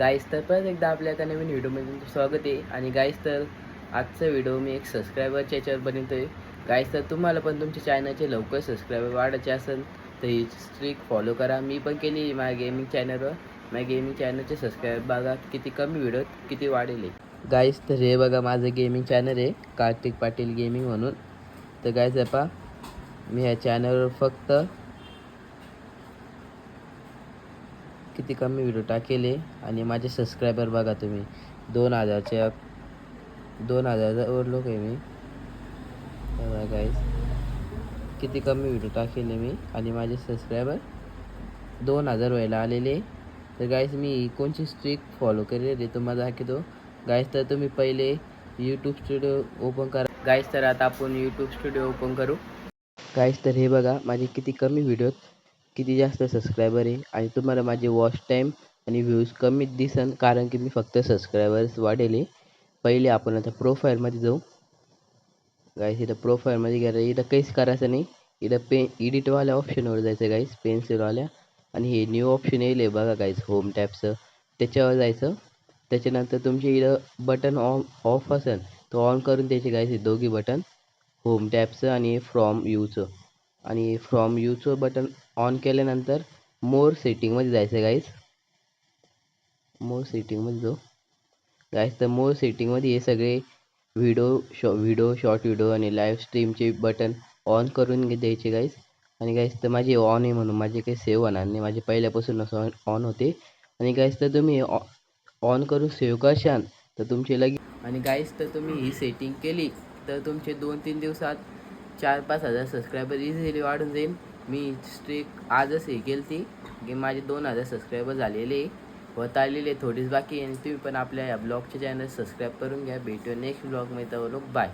गाईस तर परत एकदा आपल्या एका नवीन व्हिडिओमध्ये तुमचं स्वागत आहे. आणि गाईस तर आजचा व्हिडिओ मी एक सबस्क्रायबरच्या याच्यावर बनवतो आहे. गाईस तर तुम्हाला पण तुमच्या चॅनलचे लवकर सबस्क्रायबर वाढायचे असेल तर ही स्ट्रिक फॉलो करा. मी पण केली माझ्या गेमिंग चॅनलवर. माझ्या गेमिंग चॅनलचे सबस्क्रायबर बघा किती कमी व्हिडिओत किती वाढेल. गाईस तर हे बघा माझं गेमिंग चॅनल आहे, कार्तिक पाटील गेमिंग म्हणून. तर गाईस पहा, मी ह्या चॅनलवर फक्त किती कमी व्हिडिओ टाकेले आणि माझे सबस्क्रायबर बघा तुम्ही 2000वर लोक आहे मी. बघा गाईस किती कमी व्हिडिओ टाकेले मी आणि माझे सबस्क्रायबर 2000 व्हायला आलेले. तर गाईस मी कोणची स्ट्रिक फॉलो केलेली तुम्हाला दाखवतो. गाईस तर तुम्ही पहिले यूट्यूब स्टुडिओ ओपन करा. गाईस तर आता आपण यूट्यूब स्टुडिओ ओपन करू. गाईस तर हे बघा माझे किती कमी व्हिडिओत किती जास्त सबस्क्रायबर आहे आणि तुम्हाला माझे वॉच टाईम आणि व्ह्यूज कमीच दिसन, कारण की मी फक्त सबस्क्रायबर्स वाढेले. पहिले आपण आता प्रोफाईलमध्ये जाऊ. गाईस इथं प्रोफाईलमध्ये गेलं, इथं काहीच करायचं नाही. इथं एडिटवाल्या ऑप्शनवर जायचं गाईस, पेन्सिलवाल्या. आणि हे न्यू ऑप्शन येईल बघा गाईस, होम टॅबचं, त्याच्यावर जायचं. त्याच्यानंतर तुमचे इथं बटन ऑफ असेल तो ऑन करून द्यायचे गाईस, हे दोघी बटन, होम टॅबचं आणि फ्रॉम यूचं. आणि फ्रॉम यूचं बटन ऑन केल्यानंतर मोर सेटिंगमध्ये जायचं गाईस. मोर सेटिंगमध्ये जाऊ गाईस. तर मोर सेटिंगमध्ये हे सगळे व्हिडिओ शॉर्ट व्हिडिओ आणि लाईव्ह स्ट्रीमचे बटन ऑन करून द्यायचे गाईस. आणि गाईस तर माझे ऑन आहे म्हणून माझे काही सेव्ह होणार नाही, माझे पहिल्यापासूनच ऑन होते. आणि गाईस तर तुम्ही ऑन करून सेव्ह करशाल तर तुमचे लगेच. आणि गाईस तर तुम्ही ही सेटिंग केली तर तुमचे 2-3 दिवसात 4-5 हजार सबस्क्रायबर इझिली वाढून जाईल. मी स्ट्रिक आजच हे केली ती की माझे 2000 सबस्क्रायबर झालेले होत आलेले, थोडीच बाकी आहे. तुम्ही पण आपल्या या ब्लॉगचे चॅनल सबस्क्राईब करून घ्या. भेटूया नेक्स्ट ब्लॉगमध्ये. तर लोक बाय.